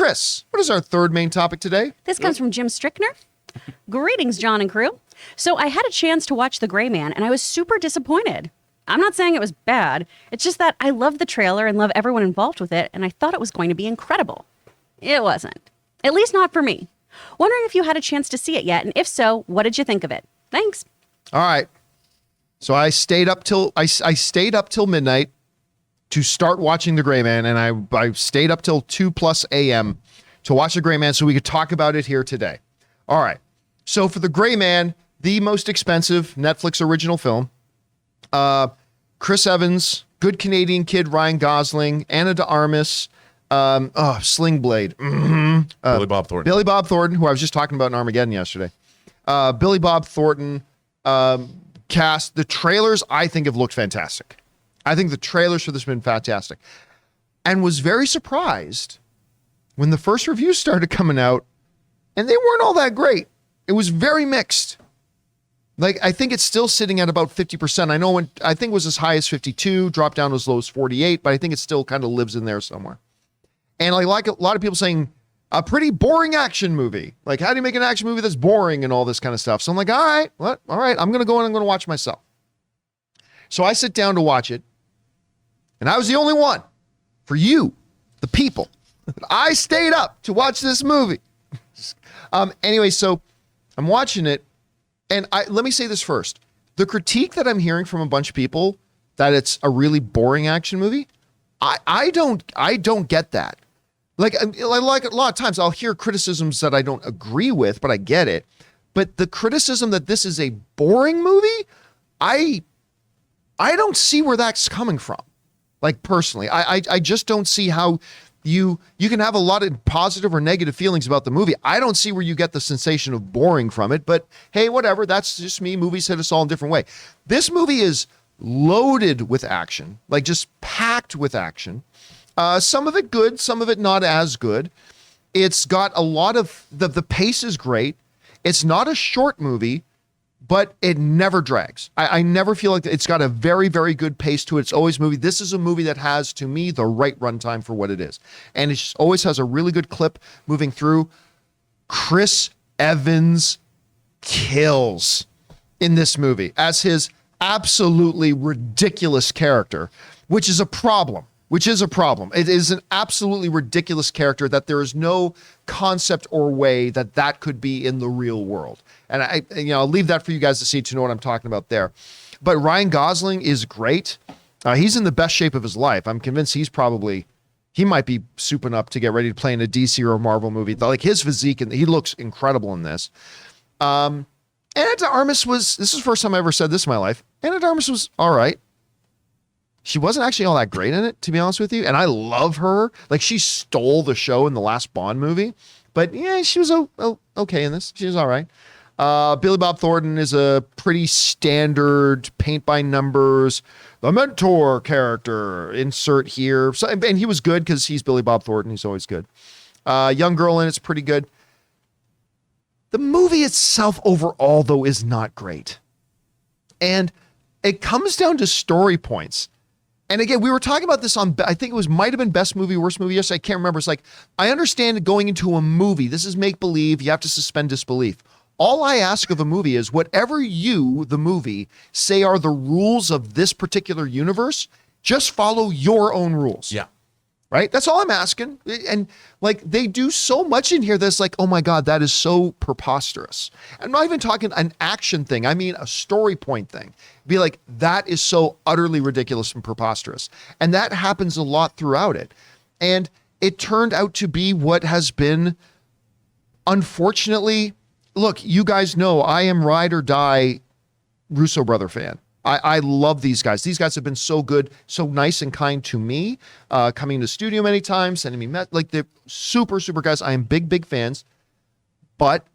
Chris, what is our third main topic today? This comes from Jim Strickner. Greetings, John and crew. So I had a chance to watch The Gray Man, and I was super disappointed. I'm not saying it was bad. It's just that I love the trailer and love everyone involved with it, and I thought it was going to be incredible. It wasn't. At least not for me. Wondering if you had a chance to see it yet, and if so, what did you think of it? Thanks. All right. So I stayed up till midnight to start watching The Gray Man, and I stayed up till 2+ a.m. to watch The Gray Man so we could talk about it here today. All right. So for The Gray Man, the most expensive Netflix original film, Chris Evans, good Canadian kid Ryan Gosling, Ana de Armas, Sling Blade, Billy Bob Thornton, who I was just talking about in Armageddon yesterday. Billy Bob Thornton cast. The trailers, I think, have looked fantastic. I think the trailers for this have been fantastic, and was very surprised when the first reviews started coming out, and they weren't all that great. It was very mixed. Like, I think it's still sitting at about 50%. I think it was as high as 52, dropped down as low as 48, but I think it still kind of lives in there somewhere. And I like a lot of people saying, a pretty boring action movie. Like, how do you make an action movie that's boring and all this kind of stuff? So I'm like, all right, I'm going to go and I'm going to watch myself. So I sit down to watch it, and I was the only one, for you, the people, I stayed up to watch this movie. Anyway, so I'm watching it, and let me say this first. The critique that I'm hearing from a bunch of people that it's a really boring action movie, I don't get that. Like a lot of times I'll hear criticisms that I don't agree with, but I get it. But the criticism that this is a boring movie, I don't see where that's coming from. Like, personally, I just don't see how you can have a lot of positive or negative feelings about the movie. I don't see where you get the sensation of boring from it, but hey, whatever. That's just me. Movies hit us all in a different way. This movie is loaded with action, like just packed with action. Some of it good, some of it not as good. It's got a lot of, the pace is great. It's not a short movie, but it never drags. I never feel like it's got a very, very good pace to it. It's always movie. This is a movie that has, to me, the right runtime for what it is. And it just always has a really good clip moving through. Chris Evans kills in this movie as his absolutely ridiculous character, which is a problem. It is an absolutely ridiculous character that there is no concept or way that could be in the real world. And I'll leave that for you guys to see, to know what I'm talking about there. But Ryan Gosling is great. He's in the best shape of his life. I'm convinced he might be souping up to get ready to play in a DC or a Marvel movie. Like, his physique, and he looks incredible in this. Ana de Armas this is the first time I ever said this in my life. Ana de Armas was all right. She wasn't actually all that great in it, to be honest with you. And I love her. Like, she stole the show in the last Bond movie. But yeah, she was okay in this. She was all right. Billy Bob Thornton is a pretty standard paint by numbers, the mentor character, insert here. So, and he was good because he's Billy Bob Thornton. He's always good. Young girl in it's pretty good. The movie itself overall, though, is not great. And it comes down to story points. And again, we were talking about this on, I think it might have been Best Movie, Worst Movie. Yes, I can't remember. It's like, I understand going into a movie. This is make-believe. You have to suspend disbelief. All I ask of a movie is whatever you, the movie, say are the rules of this particular universe, just follow your own rules. Yeah. Right? That's all I'm asking. And like, they do so much in here that's like, oh my God, that is so preposterous. I'm not even talking an action thing. I mean, a story point thing. Be like, that is so utterly ridiculous and preposterous. And that happens a lot throughout it. And it turned out to be what has been, unfortunately, look, you guys know I am ride or die Russo brother fan. I love these guys. These guys have been so good, so nice and kind to me, coming to the studio many times, sending me like, they're super, super guys. I am big fans. But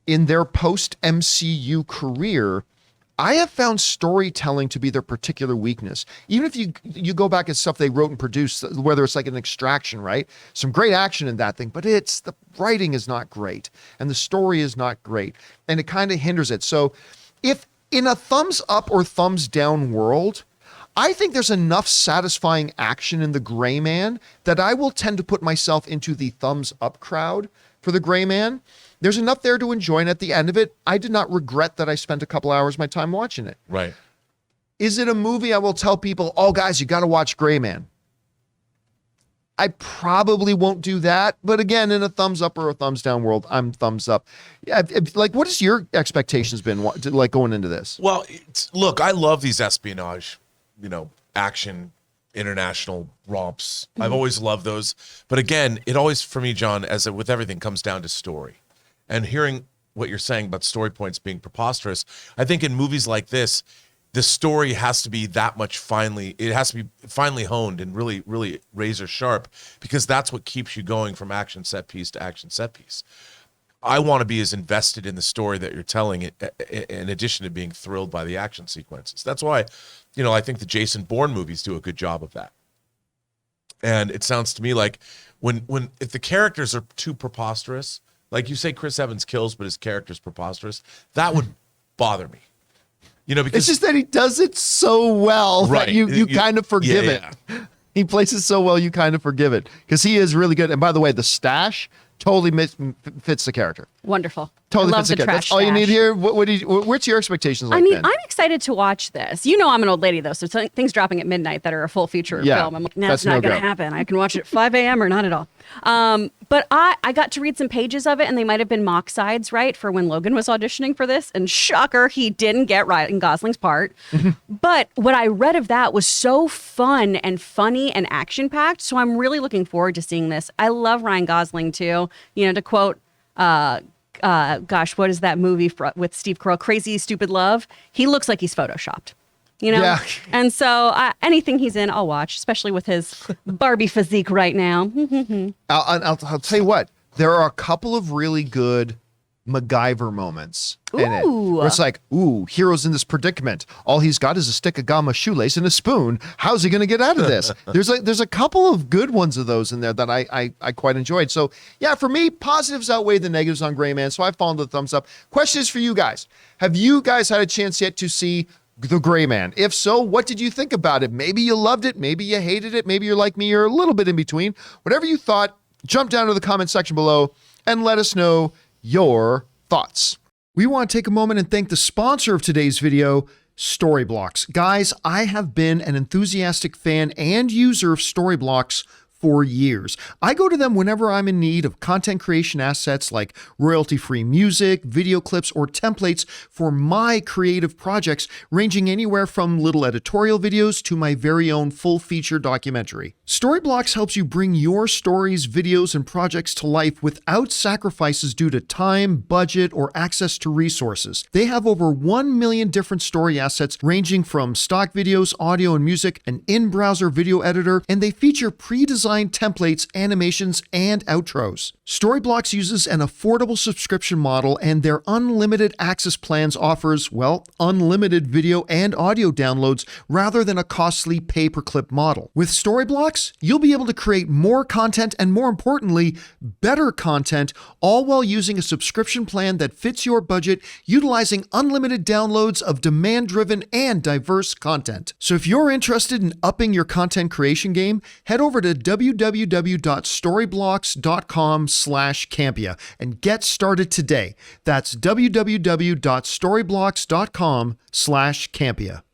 in their post-MCU career, I have found storytelling to be their particular weakness. Even if you go back at stuff they wrote and produced, whether it's like an Extraction, right? Some great action in that thing, but the writing is not great and the story is not great, and it kind of hinders it. So if in a thumbs up or thumbs down world, I think there's enough satisfying action in The Gray Man that I will tend to put myself into the thumbs up crowd for The Gray Man. There's enough there to enjoy, and at the end of it, I did not regret that I spent a couple hours of my time watching it. Right. Is it a movie I will tell people, oh, guys, you got to watch Gray Man? I probably won't do that. But again, in a thumbs up or a thumbs down world, I'm thumbs up. Yeah, like, what has your expectations been like going into this? Well, look, I love these espionage, action, international romps. I've always loved those. But again, it always, for me, John, with everything, comes down to story. And hearing what you're saying about story points being preposterous, I think in movies like this, the story has to be that much finely honed and really, really razor sharp, because that's what keeps you going from action set piece to action set piece. I want to be as invested in the story that you're telling, in addition to being thrilled by the action sequences. That's why, I think the Jason Bourne movies do a good job of that. And it sounds to me like if the characters are too preposterous, like you say Chris Evans kills, but his character's preposterous, that would bother me. Because it's just that he does it so well right. that you kind of forgive it. He plays it so well, you kind of forgive it, because he is really good. And by the way, the stash totally fits the character. Wonderful. Totally I love fits the the character. trash That's all you need stash. here. What's your expectations like? I mean, then? I'm excited to watch this. I'm an old lady, though, so things dropping at midnight that are a full feature film, I'm like, that's not going to happen. I can watch it at 5 a.m. or not at all. But I got to read some pages of it, and they might have been mock sides, right, for when Logan was auditioning for this. And shocker, he didn't get Ryan Gosling's part. But what I read of that was so fun and funny and action-packed, so I'm really looking forward to seeing this. I love Ryan Gosling, too. To quote... what is that movie with Steve Carell? Crazy Stupid Love. He looks like he's photoshopped, Yeah. And so anything he's in, I'll watch, especially with his Barbie physique right now. I'll tell you what. There are a couple of really good MacGyver moments in it. Where it's like, hero's in this predicament. All he's got is a stick of gum, a shoelace, and a spoon. How's he going to get out of this? There's a couple of good ones of those in there that I quite enjoyed. So yeah, for me, positives outweigh the negatives on Gray Man. So I've fallen to the thumbs up. Question is for you guys. Have you guys had a chance yet to see The Gray Man? If so, what did you think about it? Maybe you loved it. Maybe you hated it. Maybe you're like me. You're a little bit in between. Whatever you thought, jump down to the comment section below and let us know your thoughts. We want to take a moment and thank the sponsor of today's video, Storyblocks. Guys, I have been an enthusiastic fan and user of Storyblocks for years. I go to them whenever I'm in need of content creation assets like royalty-free music, video clips, or templates for my creative projects, ranging anywhere from little editorial videos to my very own full-feature documentary. Storyblocks helps you bring your stories, videos, and projects to life without sacrifices due to time, budget, or access to resources. They have over 1 million different story assets ranging from stock videos, audio and music, an in-browser video editor, and they feature pre-designed templates, animations, and outros. Storyblocks uses an affordable subscription model, and their unlimited access plans offers, unlimited video and audio downloads rather than a costly pay-per-clip model. With Storyblocks, you'll be able to create more content and, more importantly, better content, all while using a subscription plan that fits your budget, utilizing unlimited downloads of demand-driven and diverse content. So if you're interested in upping your content creation game, head over to www.storyblocks.com/Campea and get started today. That's www.storyblocks.com/Campea.